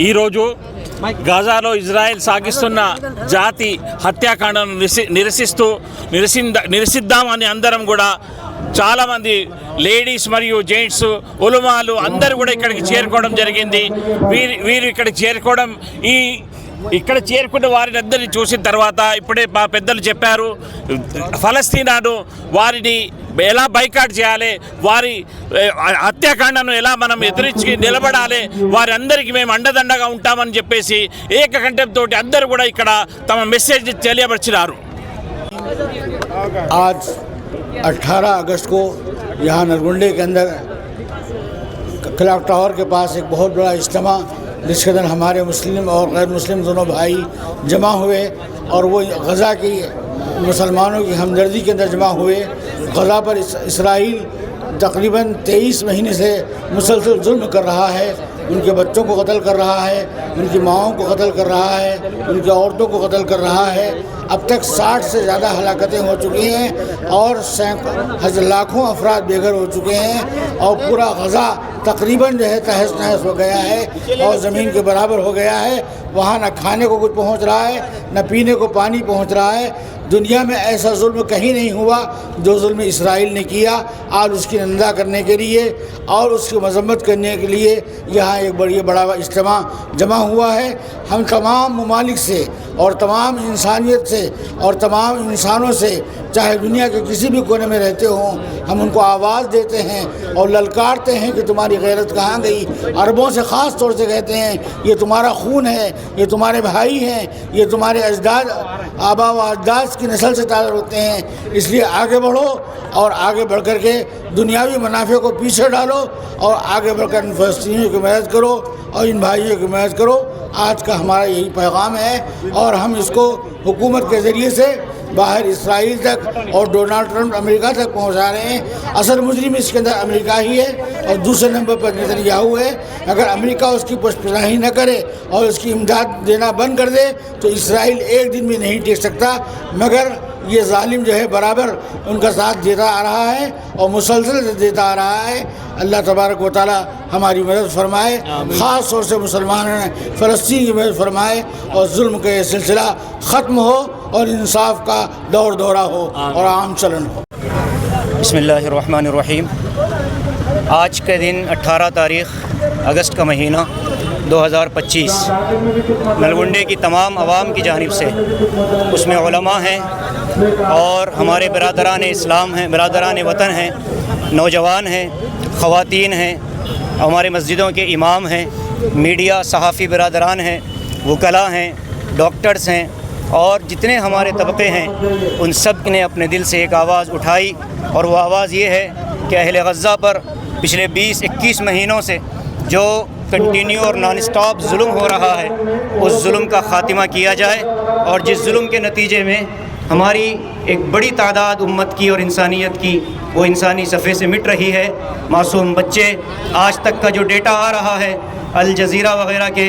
ఈరోజు గాజాలో ఇజ్రాయెల్ సాగిస్తున్న జాతి హత్యాకాండను నిరసిద్దామని అందరం కూడా చాలామంది లేడీస్ మరియు జెంట్స్ ఉలమాలు అందరూ కూడా ఇక్కడికి చేరుకోవడం జరిగింది. వీరు ఇక్కడికి చేరుకోవడం ఇక్కడ చేరుకున్న వారిని అందరినీ చూసిన తర్వాత ఇప్పుడే మా పెద్దలు చెప్పారు, ఫలస్తీనాను వారిని ఎలా బైకాట్ చేయాలి, వారి హత్యాకాండను ఎలా మనం ఎదురించి నిలబడాలి, వారి అందరికీ మేము అండదండగా ఉంటామని చెప్పేసి ఏకకంఠంతో అందరూ కూడా ఇక్కడ తమ మెసేజ్ తెలియపరిచినారు. आज 18 अगस्त को यहाँ नरगुंडे के अंदर क्लॉक टावर के पास एक बहुत बड़ा इज्तिमा, जिसके अंदर हमारे मुस्लिम और गैर मुस्लिम दोनों भाई जमा हुए और वो गज़ा की मुसलमानों की हमदर्दी के अंदर जमा हुए। गज़ा पर इसराइल तकरीबन 23 महीने से मुसलसल जुल्म कर रहा है, उनके बच्चों को कत्ल कर रहा है, उनकी माओं को कत्ल कर रहा है, उनकी औरतों को कत्ल कर रहा है। अब तक 60 से ज़्यादा हलाकतें हो चुकी हैं और लाखों अफराद बेघर हो चुके हैं और पूरा गज़ा तकरीबन जो है तहस नहस हो गया है और ज़मीन के बराबर हो गया है। वहाँ न खाने को कुछ पहुँच रहा है, न पीने को पानी पहुँच रहा है। दुनिया में ऐसा जुल्म कहीं नहीं हुआ जो जुल्म इसराइल ने किया। आज उसकी निंदा करने के लिए और उसकी मजम्मत करने के लिए यहाँ एक बड़ा इज्तिमा जमा हुआ है। हम तमाम ममालिक से और तमाम इंसानियत से और तमाम इंसानों से, चाहे दुनिया के किसी भी कोने में रहते हों, हम उनको आवाज़ देते हैं और ललकारते हैं कि तुम्हारी गैरत कहाँ गई। अरबों से ख़ास तौर से कहते हैं ये तुम्हारा खून है, ये तुम्हारे भाई हैं, ये तुम्हारे अजदाद आबा व अजदाद की नस्ल से ताल्लुक़ होते हैं। इसलिए आगे बढ़ो और आगे बढ़ कर के दुनियावी मुनाफे को पीछे डालो और आगे बढ़कर इन फ़लस्तीनियों की मदद करो और इन भाइयों की मदद करो। आज का हमारा यही पैगाम है और हम इसको हुकूमत के ज़रिए से बाहर इसराइल तक और डोनाल्ड ट्रंप अमेरिका तक पहुंचा रहे हैं। असल मुजरिम इसके अंदर अमेरिका ही है और दूसरे नंबर पर नेतन्याहू है। अगर अमेरिका उसकी पुष्पनाही न करे और उसकी इमदाद देना बंद कर दे तो इसराइल एक दिन भी नहीं टिक सकता। मगर ये जालिम जो है बराबर उनका साथ देता आ रहा है और मुसलसल देता आ रहा है। अल्लाह तबारक व तआला हमारी मदद फरमाए, ख़ास तौर से मुसलमान फ़लस्तीन की मदद फरमाए और जुल्म का ये सिलसिला ख़त्म हो और इंसाफ का दौर दौरा हो और आम चलन हो। बिस्मिल्लाहिर्रहमानिर्रहीम। आज के दिन 18 तारीख़ अगस्त का महीना 2025 नलगुंडे की तमाम आवाम की जानिब से, उसमें उलमा हैं और हमारे बरादरान इस्लाम हैं, बरादरान वतन हैं, नौजवान हैं, ख़वातीन हैं, हमारे मस्जिदों के इमाम हैं, मीडिया सहाफ़ी बरादरान हैं, वकला हैं, डॉक्टर्स हैं और जितने हमारे तबक़े हैं, उन सब ने अपने दिल से एक आवाज़ उठाई और वो आवाज़ ये है कि अहले गज़ा पर पिछले 20-21 महीनों से जो कंटिन्यू और नॉन स्टॉप जुल्म हो रहा है, उस जुल्म का ख़ात्मा किया जाए और जिस जुल्म के नतीजे में हमारी एक बड़ी तादाद उम्मत की और इंसानियत की वो इंसानी सफ़े से मिट रही है। मासूम बच्चे, आज तक का जो डेटा आ रहा है अल जज़ीरा वग़ैरह के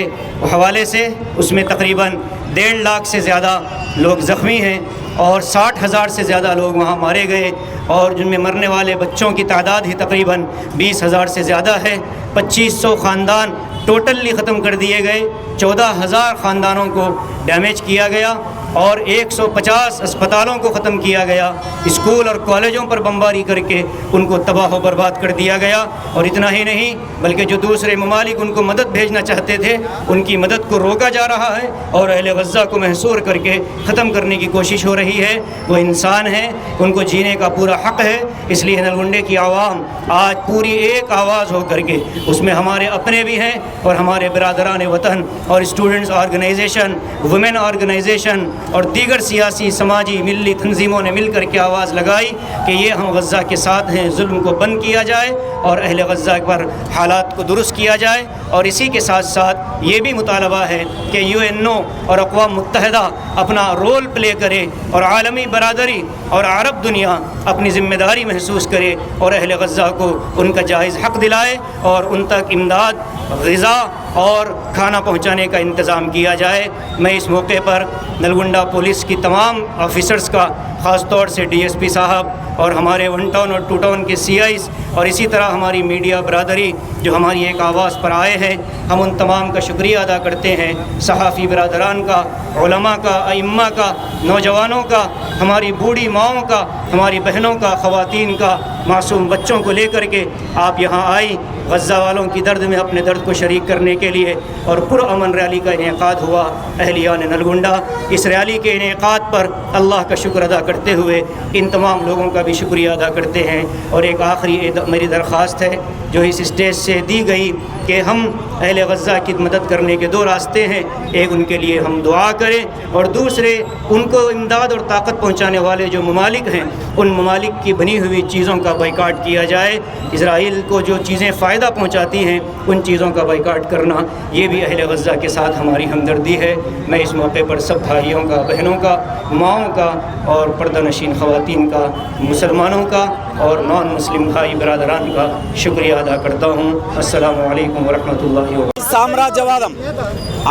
हवाले से, उसमें तकरीबन 1.5 लाख से ज़्यादा लोग ज़ख्मी हैं और 60,000 से ज़्यादा लोग वहाँ मारे गए और जिनमें मरने वाले बच्चों की तादाद ही तकरीबन 20,000 से ज़्यादा है। 2500 ख़ानदान टोटली ख़त्म कर दिए गए, 14,000 ख़ानदानों को डैमेज किया गया और 150 अस्पतालों को ख़त्म किया गया। स्कूल और कॉलेजों पर बमबारी करके उनको तबाह व बर्बाद कर दिया गया। और इतना ही नहीं बल्कि जो दूसरे ममालिक उनको मदद भेजना चाहते थे, उनकी मदद को रोका जा रहा है और अहले गज़ा को महसूर करके ख़त्म करने की कोशिश हो रही है। वो इंसान हैं, उनको जीने का पूरा हक़ है। इसलिए नलगुंडे की आवाम आज पूरी एक आवाज़ हो करके, उसमें हमारे अपने भी हैं और हमारे बरादरान वतन और स्टूडेंट्स ऑर्गेनाइजेशन, वुमेन ऑर्गेनाइजेशन और दीगर सियासी समाजी मिली तंजीमों ने मिल कर के आवाज़ लगाई कि ये हम गज़ा के साथ हैं, जुल्म को बंद किया जाए और अहले गज़ा पर हालात को दुरुस्त किया जाए। और इसी के साथ साथ ये भी मुतालबा है कि UNO और अक़वाम मुत्तहिदा अपना रोल प्ले करे और आलमी बरादरी और अरब दुनिया अपनी ज़िम्मेदारी महसूस करे और अहले गज़ा को उनका जायज़ हक़ दिलाए और उन तक इमदाद, ग़िज़ा और खाना पहुँचाने का इंतज़ाम किया जाए। मैं इस मौके पर नलगुंडा पुलिस की तमाम ऑफिसर्स का ख़ास तौर से DSP साहब और हमारे 1 टाउन और 2 टाउन के CIs और इसी तरह हमारी मीडिया बरादरी जो हमारी एक आवाज़ पर आए हैं, हम उन तमाम का शुक्रिया अदा करते हैं। सहाफ़ी बरादरान का, उलमा का, अइम्मा का, नौजवानों का, हमारी बूढ़ी माओं का, हमारी बहनों का, ख़वातीन का, मासूम बच्चों को लेकर के आप यहाँ आई गज़ा वालों की दर्द में अपने दर्द को शरीक करने के लिए, और पुरअमन रैली का इनेकाद हुआ अहलियान नलगुंडा। इस रैली के इनेकाद पर अल्लाह का शुक्र अदा करते हुए इन तमाम लोगों का भी शुक्रिया अदा करते हैं। और एक आखिरी मेरी दरख्वास्त है जो इस स्टेज से दी गई कि हम अहले गज़ा की मदद करने के 2 रास्ते हैं, एक उनके लिए हम दुआ करें और दूसरे उनको इमदाद और ताकत पहुँचाने वाले जो ममालिक हैं उन ममालिक की बनी हुई चीज़ों का बाइकाट किया जाए। इसराइल को जो चीज़ें फ़ायदा पहुँचाती हैं उन चीज़ों का बाइकाट करना, ये भी अहले गज़ा के साथ हमारी हमदर्दी है। मैं इस मौके पर सब भाइयों का, बहनों का, माओं का और पर्दानशीन ख़वातीन का, मुसलमानों का और नॉन मुस्लिम भाई बरादरान का शुक्रिया अदा करता हूँ। अस्सलामु अलैकुम वरहमतुल्लाहि व సామ్రాజ్యవాదం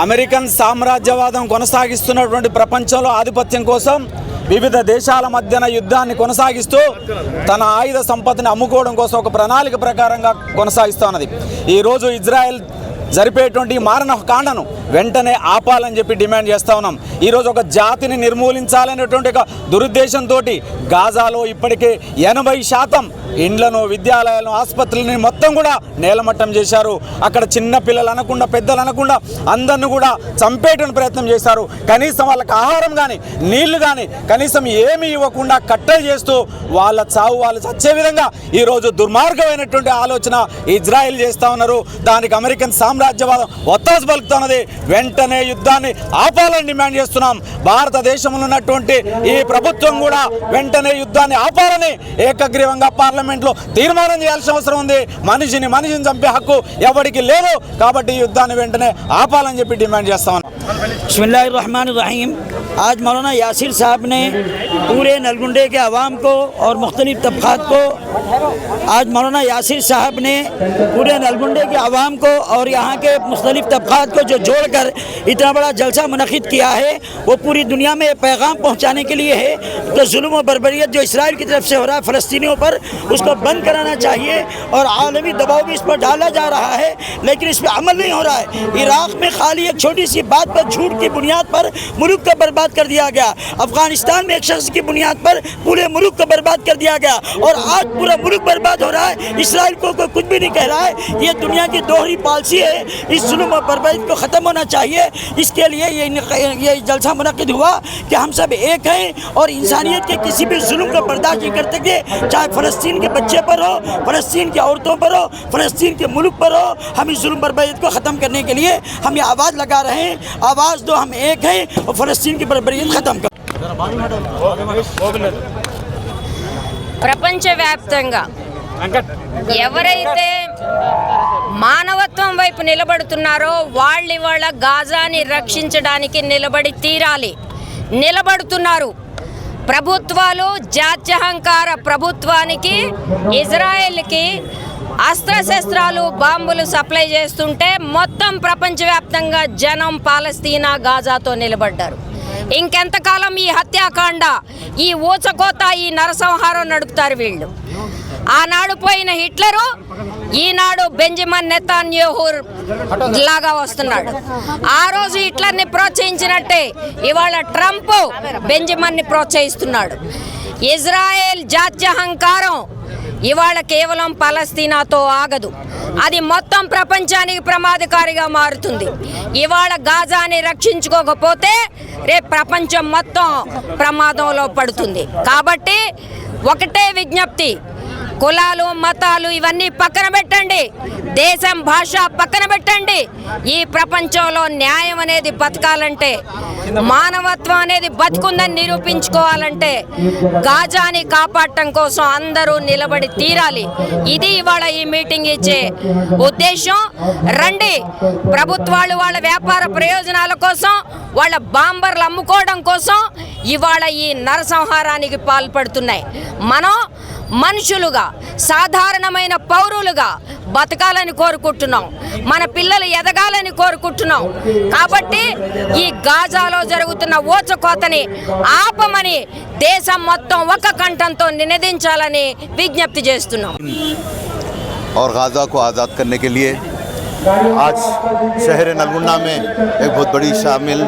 అమెరికన్ సామ్రాజ్యవాదం కొనసాగిస్తున్నటువంటి ప్రపంచంలో ఆధిపత్యం కోసం వివిధ దేశాల మధ్యన యుద్ధాన్ని కొనసాగిస్తూ తన ఆయుధ సంపత్తిని అమ్ముకోవడం కోసం ఒక ప్రణాళిక ప్రకారంగా కొనసాగిస్తూ ఉన్నది. ఈరోజు ఇజ్రాయెల్ జరిపేటువంటి మారణకాండను వెంటనే ఆపాలని చెప్పి డిమాండ్ చేస్తూ ఉన్నాం. ఈరోజు ఒక జాతిని నిర్మూలించాలనేటువంటి ఒక దురుద్దేశంతో గాజాలో ఇప్పటికే 80% ఇండ్లను, విద్యాలయాలను, ఆసుపత్రులని మొత్తం కూడా నేలమట్టం చేశారు. అక్కడ చిన్న పిల్లలు అనకుండా, పెద్దలు అనకుండా అందరిని కూడా చంపేటువంటి ప్రయత్నం చేశారు. కనీసం వాళ్ళకి ఆహారం కానీ, నీళ్లు కానీ కనీసం ఏమీ ఇవ్వకుండా కట్టడి చేస్తూ వాళ్ళ చావు వాళ్ళు చచ్చే విధంగా ఈరోజు దుర్మార్గమైనటువంటి ఆలోచన ఇజ్రాయెల్ చేస్తూ ఉన్నారు. దానికి అమెరికన్ సామ్రాజ్యవాదం ఒత్తాసు పలుకుతున్నది. వెంటనే యుద్ధాన్ని ఆపాలని డిమాండ్ చేస్తున్నాం. భారతదేశంలో ఉన్నటువంటి ఈ ప్రభుత్వం కూడా వెంటనే యుద్ధాన్ని ఆపాలని ఏకగ్రీవంగా పార్లమెంట్లో తీర్మానం చేయాల్సిన అవసరం ఉంది. మనిషిని చంపే హక్కు ఎవరికి లేదు. కాబట్టి ఈ యుద్ధాన్ని వెంటనే ఆపాలని చెప్పి డిమాండ్ చేస్తాం. बिस्मिल्लाहिर्रहमानिर्रहीम। आज मौलाना यासिर साहब ने पूरे नलगुंडे के अवाम को और मुख्तलिफ तबक़ात को, आज मौलाना यासिर साहब ने पूरे नलगुंडे के अवाम को और यहाँ के मुख्तलिफ तबक़ात को जो जोड़कर इतना बड़ा जलसा मुनक़िद किया है वो पूरी दुनिया में पैगाम पहुँचाने के लिए है कि जुल्म और बर्बरियत जो इसराइल की तरफ से हो रहा है फ़लस्तीनियों पर, उसको बंद कराना चाहिए और आलमी दबाव भी इस पर डाला जा रहा है, लेकिन इस पर अमल नहीं हो रहा है। इराक़ में खाली एक छोटी सी बात पर, झूठ की बुनियाद पर मुल्क को बर्बाद कर दिया गया। अफगानिस्तान में एक शख्स की बुनियाद पर पूरे मुल्क को बर्बाद कर दिया गया और आज पूरा मुल्क बर्बाद हो रहा है। इसराइल को कोई कुछ भी नहीं कह रहा है। ये दुनिया की दोहरी पॉलिसी है। इस जुल्म और बर्बादी को ख़त्म होना चाहिए। इसके लिए ये जलसा मुनक़िद हुआ कि हम सब एक हैं और इंसानियत के किसी भी जुल्म को बर्दाश्त नहीं कर सकते, चाहे फ़लस्तीन के बच्चे पर हो, फ़लस्तीन की औरतों पर हो, फ़लस्तीन के मुल्क पर हो। हम इस जुल्म बर्बादी को ख़त्म करने के लिए हम ये आवाज़ लगा रहे हैं। आवाज़ दो, हम एक हैं और फ़लस्तीन की बर्बरियत ख़त्म कर। ప్రపంచవ్యాప్తంగా ఎవరైతే మానవత్వం వైపు నిలబడుతున్నారో వాళ్ళు ఇవాళ గాజాని రక్షించడానికి నిలబడి తీరాలి, నిలబడుతున్నారు. ప్రభుత్వాలు జాత్యహంకార ప్రభుత్వానికి, ఇజ్రాయెల్కి అస్త్రశస్త్రాలు, బాంబులు సప్లై చేస్తుంటే మొత్తం ప్రపంచవ్యాప్తంగా జనం పాలస్తీనా, గాజాతో నిలబడ్డారు. ఇంకెంతకాలం ఈ హత్యాకాండ, ఈ ఊచకోత, ఈ నరసంహారం నడుపుతారు వీళ్ళు? ఆనాడు పోయిన హిట్లరు ఈనాడు బెంజమిన్ నెతన్యాహు లాగా వస్తున్నాడు. ఆ రోజు హిట్లర్ని ప్రోత్సహించినట్టే ఇవాళ ట్రంప్ బెంజమిన్ని ప్రోత్సహిస్తున్నాడు. ఇజ్రాయెల్ జాత్యహంకారం ఇవాళ కేవలం పాలస్తీనాతో ఆగదు, అది మొత్తం ప్రపంచానికి ప్రమాదకారిగా మారుతుంది. ఇవాళ గాజాని రక్షించుకోకపోతే రేపు ప్రపంచం మొత్తం ప్రమాదంలో పడుతుంది. కాబట్టి ఒకటే విజ్ఞప్తి, కులాలు, మతాలు ఇవన్నీ పక్కన పెట్టండి, దేశం, భాష పక్కన పెట్టండి. ఈ ప్రపంచంలో న్యాయం అనేది బతకాలంటే, మానవత్వం అనేది బతుకుందని నిరూపించుకోవాలంటే గాజాని కాపాడటం కోసం అందరూ నిలబడి తీరాలి. ఇది ఇవాళ ఈ మీటింగ్ ఇచ్చే ఉద్దేశం. రండి, ప్రభుత్వాలు వాళ్ళ వ్యాపార ప్రయోజనాల కోసం, వాళ్ళ బాంబర్లు అమ్ముకోవడం కోసం ఇవాళ ఈ నరసంహారానికి పాల్పడుతున్నాయి. మనం మనుషులుగా సాధారణమైన పౌరులుగా బతకాలని కోరుకుంటున్నాం. మన పిల్లలు ఎదగాలని కోరుకుంటున్నాం. కాబట్టి ఈ గాజాలో జరుగుతున్న ఊచకోతని ఆపమని దేశం మొత్తం ఒక కంఠంతో నినదించాలని విజ్ఞప్తి చేస్తున్నాం. और गाज़ा को आज़ाद करने के लिए आज शहर नलगुंडा में एक बहुत बड़ी शामिल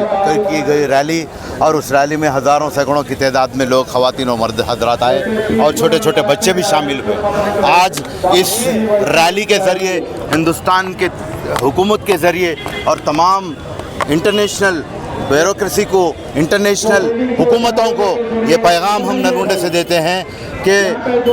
की गई रैली, और उस रैली में हज़ारों सैकड़ों की तादाद में लोग ख़वातीन और मर्द हज़रात आए और छोटे छोटे बच्चे भी शामिल हुए। आज इस रैली के ज़रिए हिंदुस्तान के हुकूमत के ज़रिए और तमाम इंटरनेशनल ब्यूरोक्रेसी को, इंटरनेशनल हुकूमतों को ये पैगाम हम नलगुंडे से देते हैं कि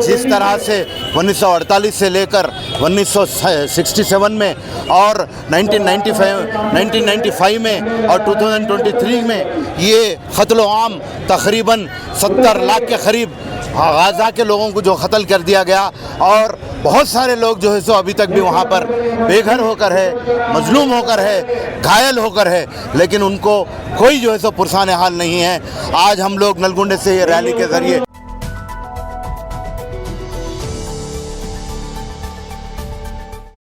जिस तरह से 1948 से लेकर 1967 में और 1995 में और 2023 में ये क़त्ल आम तकरीबन 70 लाख के करीब गाज़ा के लोगों को जो क़त्ल कर दिया गया, और बहुत सारे लोग जो है सो अभी तक भी वहाँ पर बेघर होकर है, मजलूम होकर है, घायल होकर है, लेकिन उनको कोई जो है सो पुरसाने हाल नहीं है। आज हम लोग नलगुंडे से ये रैली के ज़रिए